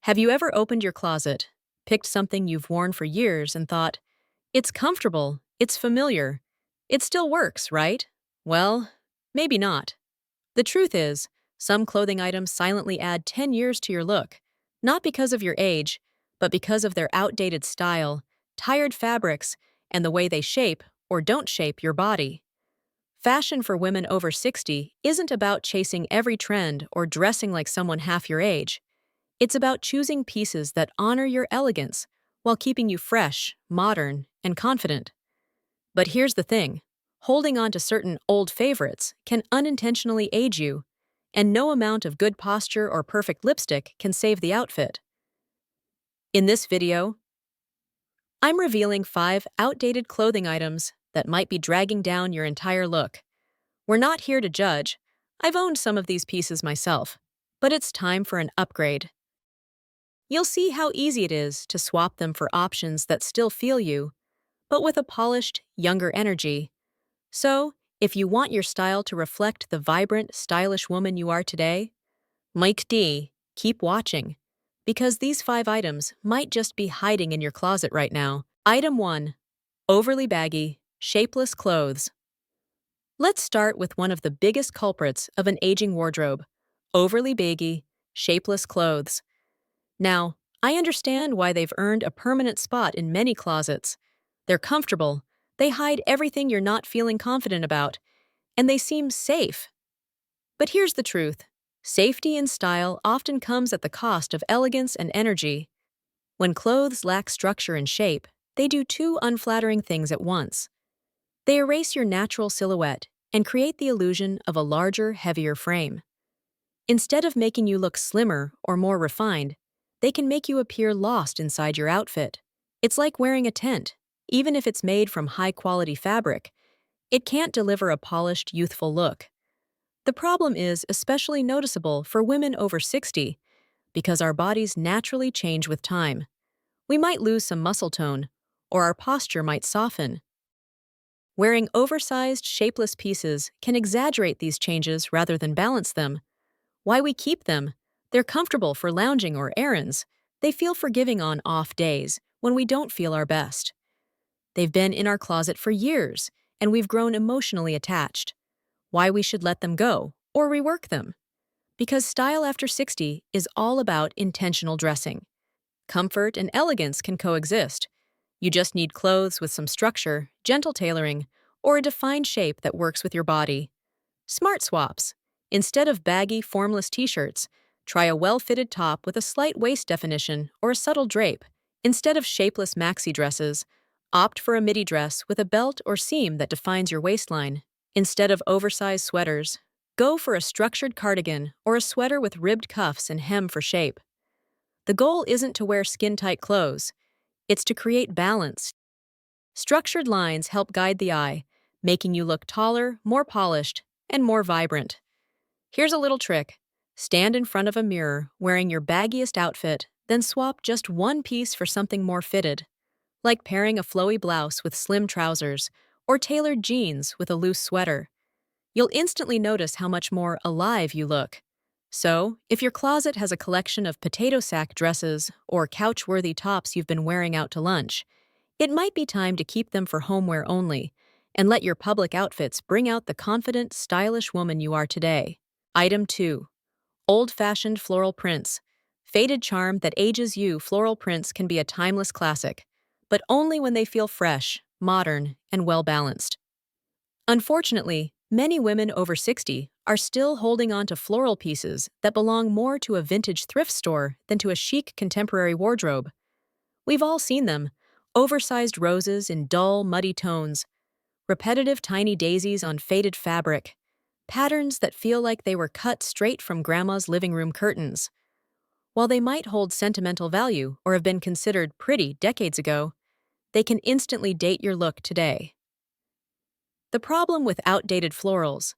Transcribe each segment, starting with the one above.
Have you ever opened your closet, picked something you've worn for years and thought, it's comfortable, it's familiar, it still works, right? Well, maybe not. The truth is, some clothing items silently add 10 years to your look, not because of your age, but because of their outdated style, tired fabrics, and the way they shape or don't shape your body. Fashion for women over 60 isn't about chasing every trend or dressing like someone half your age. It's about choosing pieces that honor your elegance while keeping you fresh, modern, and confident. But here's the thing. Holding on to certain old favorites can unintentionally age you, and no amount of good posture or perfect lipstick can save the outfit. In this video, I'm revealing 5 outdated clothing items that might be dragging down your entire look. We're not here to judge. I've owned some of these pieces myself, but it's time for an upgrade. You'll see how easy it is to swap them for options that still feel you, but with a polished, younger energy. So, if you want your style to reflect the vibrant, stylish woman you are today, Mike D, keep watching, because these 5 items might just be hiding in your closet right now. Item 1. Overly baggy, shapeless clothes. Let's start with one of the biggest culprits of an aging wardrobe: overly baggy, shapeless clothes. Now, I understand why they've earned a permanent spot in many closets. They're comfortable, they hide everything you're not feeling confident about, and they seem safe. But here's the truth. Safety and style often comes at the cost of elegance and energy. When clothes lack structure and shape, they do 2 unflattering things at once. They erase your natural silhouette and create the illusion of a larger, heavier frame. Instead of making you look slimmer or more refined, they can make you appear lost inside your outfit. It's like wearing a tent. Even if it's made from high-quality fabric, it can't deliver a polished, youthful look. The problem is especially noticeable for women over 60 because our bodies naturally change with time. We might lose some muscle tone, or our posture might soften. Wearing oversized, shapeless pieces can exaggerate these changes rather than balance them. Why we keep them? They're comfortable for lounging or errands. They feel forgiving on off days when we don't feel our best. They've been in our closet for years, and we've grown emotionally attached. Why we should let them go or rework them? Because style after 60 is all about intentional dressing. Comfort and elegance can coexist. You just need clothes with some structure, gentle tailoring, or a defined shape that works with your body. Smart swaps. Instead of baggy, formless t-shirts, try a well-fitted top with a slight waist definition or a subtle drape. Instead of shapeless maxi dresses, opt for a midi dress with a belt or seam that defines your waistline. Instead of oversized sweaters, go for a structured cardigan or a sweater with ribbed cuffs and hem for shape. The goal isn't to wear skin-tight clothes. It's to create balance. Structured lines help guide the eye, making you look taller, more polished, and more vibrant. Here's a little trick. Stand in front of a mirror wearing your baggiest outfit, then swap just one piece for something more fitted, like pairing a flowy blouse with slim trousers or tailored jeans with a loose sweater. You'll instantly notice how much more alive you look. So, if your closet has a collection of potato sack dresses or couch-worthy tops you've been wearing out to lunch, it might be time to keep them for homeware only and let your public outfits bring out the confident, stylish woman you are today. Item 2. Old-fashioned floral prints. Faded charm that ages you. Floral prints can be a timeless classic, but only when they feel fresh, modern, and well-balanced. Unfortunately, many women over 60 are still holding on to floral pieces that belong more to a vintage thrift store than to a chic contemporary wardrobe. We've all seen them: oversized roses in dull, muddy tones, repetitive tiny daisies on faded fabric, patterns that feel like they were cut straight from grandma's living room curtains. While they might hold sentimental value or have been considered pretty decades ago, they can instantly date your look today. The problem with outdated florals: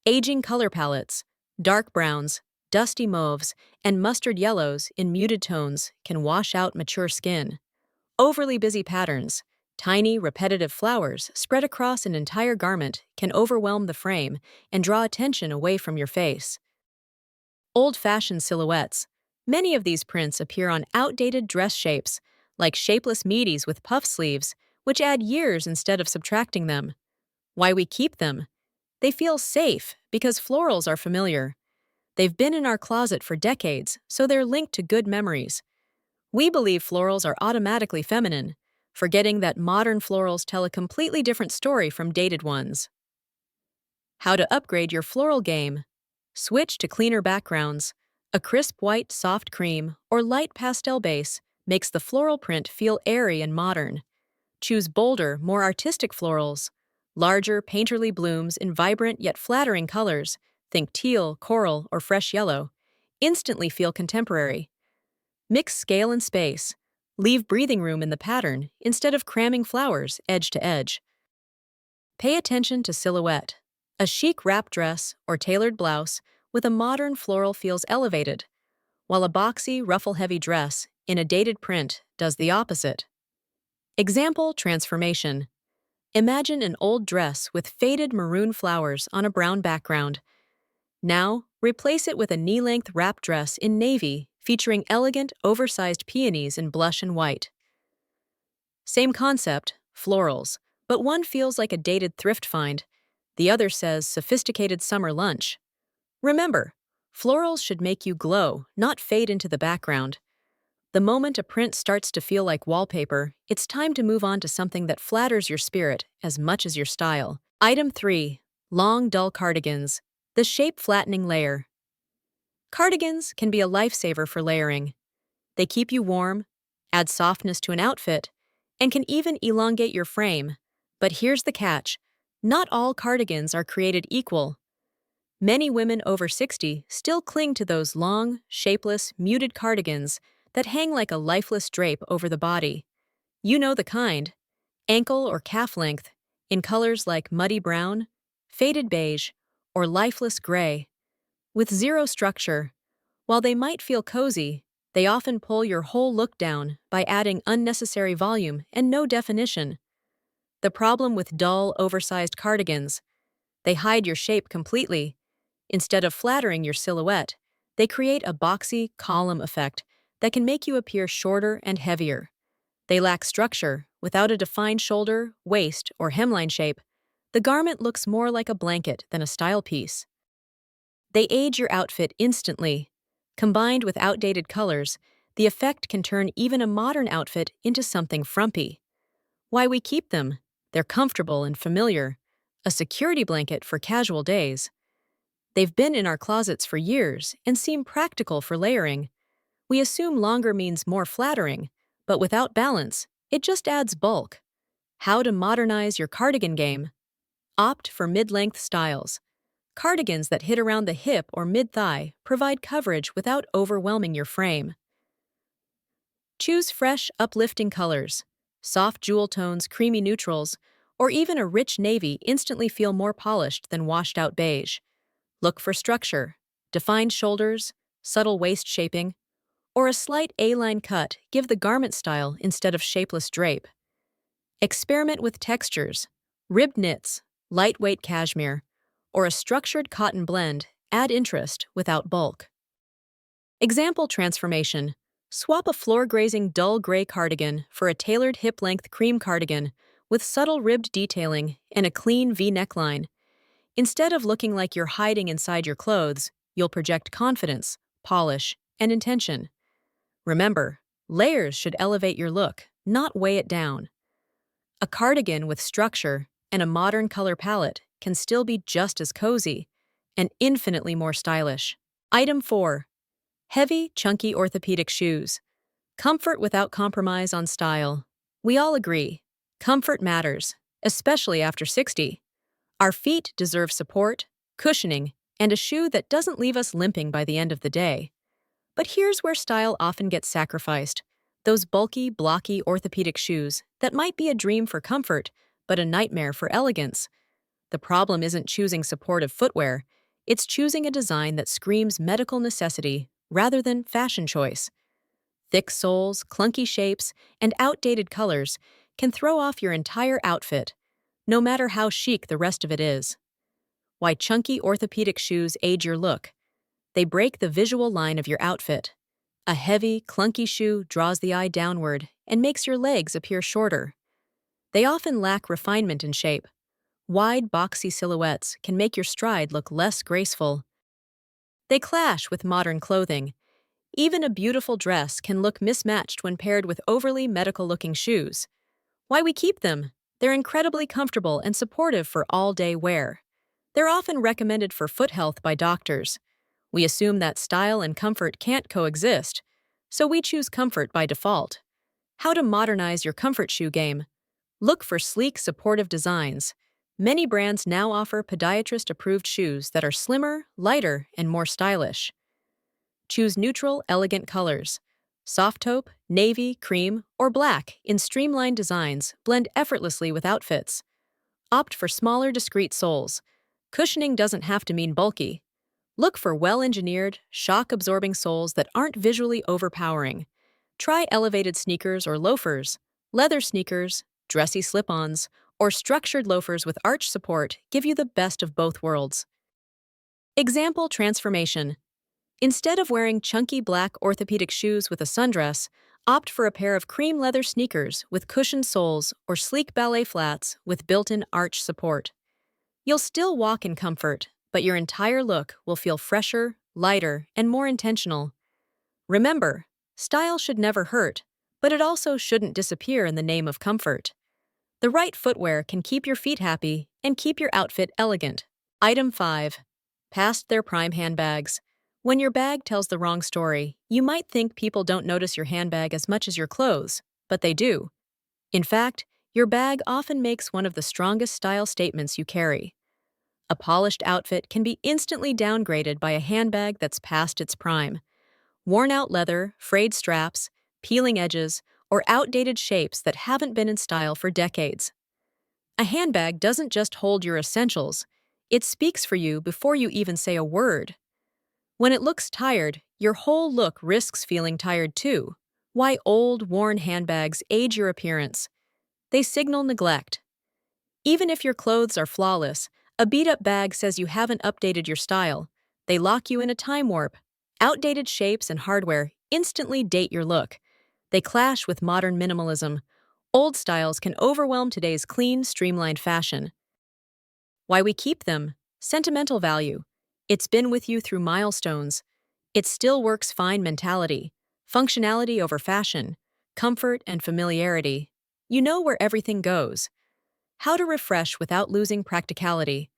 aging color palettes, dark browns, dusty mauves, and mustard yellows in muted tones can wash out mature skin. Overly busy patterns, tiny, repetitive flowers spread across an entire garment can overwhelm the frame and draw attention away from your face. Old-fashioned silhouettes. Many of these prints appear on outdated dress shapes, like shapeless midis with puff sleeves, which add years instead of subtracting them. Why we keep them? They feel safe because florals are familiar. They've been in our closet for decades, so they're linked to good memories. We believe florals are automatically feminine, forgetting that modern florals tell a completely different story from dated ones. How to upgrade your floral game. Switch to cleaner backgrounds. A crisp white soft cream or light pastel base makes the floral print feel airy and modern. Choose bolder, more artistic florals. Larger, painterly blooms in vibrant yet flattering colors, think teal, coral, or fresh yellow, instantly feel contemporary. Mix scale and space. Leave breathing room in the pattern instead of cramming flowers edge to edge. Pay attention to silhouette. A chic wrap dress or tailored blouse with a modern floral feels elevated, while a boxy, ruffle-heavy dress in a dated print does the opposite. Example transformation. Imagine an old dress with faded maroon flowers on a brown background. Now, replace it with a knee-length wrap dress in navy featuring elegant, oversized peonies in blush and white. Same concept, florals, but one feels like a dated thrift find. The other says sophisticated summer lunch. Remember, florals should make you glow, not fade into the background. The moment a print starts to feel like wallpaper, it's time to move on to something that flatters your spirit as much as your style. Item 3. Long, dull cardigans. The shape-flattening layer. Cardigans can be a lifesaver for layering. They keep you warm, add softness to an outfit, and can even elongate your frame. But here's the catch. Not all cardigans are created equal. Many women over 60 still cling to those long, shapeless, muted cardigans that hang like a lifeless drape over the body. You know the kind. Ankle or calf length, in colors like muddy brown, faded beige, or lifeless gray. With zero structure, while they might feel cozy, they often pull your whole look down by adding unnecessary volume and no definition. The problem with dull, oversized cardigans: they hide your shape completely. Instead of flattering your silhouette, they create a boxy column effect that can make you appear shorter and heavier. They lack structure. Without a defined shoulder, waist, or hemline shape, the garment looks more like a blanket than a style piece. They age your outfit instantly. Combined with outdated colors, the effect can turn even a modern outfit into something frumpy. Why we keep them? They're comfortable and familiar, a security blanket for casual days. They've been in our closets for years and seem practical for layering. We assume longer means more flattering, but without balance, it just adds bulk. How to modernize your cardigan game. Opt for mid-length styles. Cardigans that hit around the hip or mid-thigh provide coverage without overwhelming your frame. Choose fresh, uplifting colors. Soft jewel tones, creamy neutrals, or even a rich navy instantly feel more polished than washed-out beige. Look for structure. Defined shoulders, subtle waist shaping, or a slight A-line cut give the garment style instead of shapeless drape. Experiment with textures. Ribbed knits, lightweight cashmere, or a structured cotton blend add interest without bulk. Example transformation. Swap a floor-grazing dull gray cardigan for a tailored hip-length cream cardigan with subtle ribbed detailing and a clean V neckline. Instead of looking like you're hiding inside your clothes, you'll project confidence, polish, and intention. Remember, layers should elevate your look, not weigh it down. A cardigan with structure and a modern color palette can still be just as cozy and infinitely more stylish. Item 4. Heavy, chunky orthopedic shoes. Comfort without compromise on style. We all agree. Comfort matters, especially after 60. Our feet deserve support, cushioning, and a shoe that doesn't leave us limping by the end of the day. But here's where style often gets sacrificed. Those bulky, blocky orthopedic shoes that might be a dream for comfort, but a nightmare for elegance. The problem isn't choosing supportive footwear, it's choosing a design that screams medical necessity rather than fashion choice. Thick soles, clunky shapes, and outdated colors can throw off your entire outfit, no matter how chic the rest of it is. Why chunky orthopedic shoes age your look. They break the visual line of your outfit. A heavy, clunky shoe draws the eye downward and makes your legs appear shorter. They often lack refinement in shape. Wide, boxy silhouettes can make your stride look less graceful. They clash with modern clothing. Even a beautiful dress can look mismatched when paired with overly medical-looking shoes. Why we keep them? They're incredibly comfortable and supportive for all-day wear. They're often recommended for foot health by doctors. We assume that style and comfort can't coexist, so we choose comfort by default. How to modernize your comfort shoe game? Look for sleek, supportive designs. Many brands now offer podiatrist-approved shoes that are slimmer, lighter, and more stylish. Choose neutral, elegant colors. Soft taupe, navy, cream, or black in streamlined designs blend effortlessly with outfits. Opt for smaller, discreet soles. Cushioning doesn't have to mean bulky. Look for well-engineered, shock-absorbing soles that aren't visually overpowering. Try elevated sneakers or loafers. Leather sneakers, dressy slip-ons, or structured loafers with arch support give you the best of both worlds. Example transformation. Instead of wearing chunky black orthopedic shoes with a sundress, opt for a pair of cream leather sneakers with cushioned soles or sleek ballet flats with built-in arch support. You'll still walk in comfort, but your entire look will feel fresher, lighter, and more intentional. Remember, style should never hurt, but it also shouldn't disappear in the name of comfort. The right footwear can keep your feet happy and keep your outfit elegant. Item 5. Past their prime handbags. When your bag tells the wrong story, you might think people don't notice your handbag as much as your clothes, but they do. In fact, your bag often makes one of the strongest style statements you carry. A polished outfit can be instantly downgraded by a handbag that's past its prime. Worn-out leather, frayed straps, peeling edges, or outdated shapes that haven't been in style for decades. A handbag doesn't just hold your essentials, it speaks for you before you even say a word. When it looks tired, your whole look risks feeling tired too. Why old, worn handbags age your appearance? They signal neglect. Even if your clothes are flawless, a beat-up bag says you haven't updated your style. They lock you in a time warp. Outdated shapes and hardware instantly date your look. They clash with modern minimalism. Old styles can overwhelm today's clean, streamlined fashion. Why we keep them? Sentimental value. It's been with you through milestones. It still works fine mentality. Functionality over fashion. Comfort and familiarity. You know where everything goes. How to refresh without losing practicality.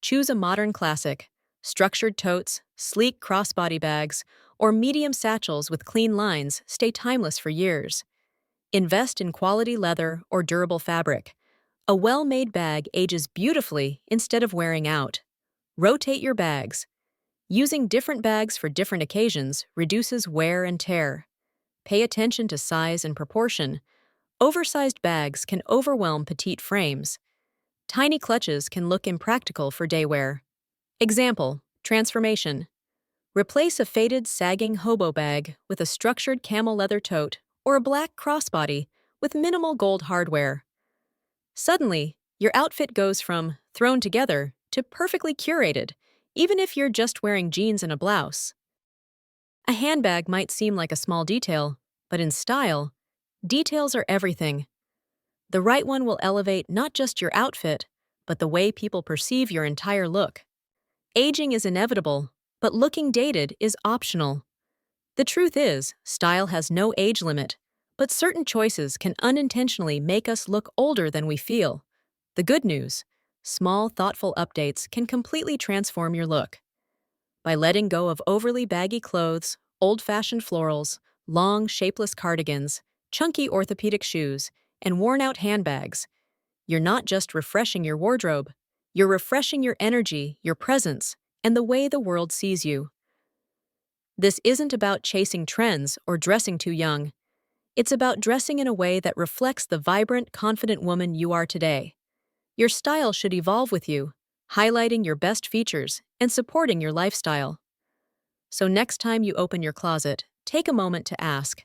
Choose a modern classic. Structured totes, sleek crossbody bags, or medium satchels with clean lines stay timeless for years. Invest in quality leather or durable fabric. A well-made bag ages beautifully instead of wearing out. Rotate your bags. Using different bags for different occasions reduces wear and tear. Pay attention to size and proportion. Oversized bags can overwhelm petite frames. Tiny clutches can look impractical for day wear. Example, transformation. Replace a faded, sagging hobo bag with a structured camel leather tote or a black crossbody with minimal gold hardware. Suddenly, your outfit goes from thrown together to perfectly curated, even if you're just wearing jeans and a blouse. A handbag might seem like a small detail, but in style, details are everything. The right one will elevate not just your outfit, but the way people perceive your entire look. Aging is inevitable, but looking dated is optional. The truth is, style has no age limit, but certain choices can unintentionally make us look older than we feel. The good news: small, thoughtful updates can completely transform your look. By letting go of overly baggy clothes, old-fashioned florals, long, shapeless cardigans, chunky orthopedic shoes, and worn-out handbags, you're not just refreshing your wardrobe, you're refreshing your energy, your presence, and the way the world sees you. This isn't about chasing trends or dressing too young. It's about dressing in a way that reflects the vibrant, confident woman you are today. Your style should evolve with you, highlighting your best features and supporting your lifestyle. So next time you open your closet, take a moment to ask,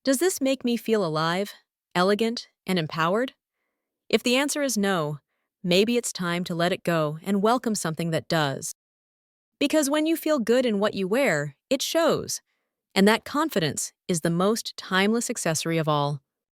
does this make me feel alive, elegant, and empowered? If the answer is no, maybe it's time to let it go and welcome something that does. Because when you feel good in what you wear, it shows. And that confidence is the most timeless accessory of all.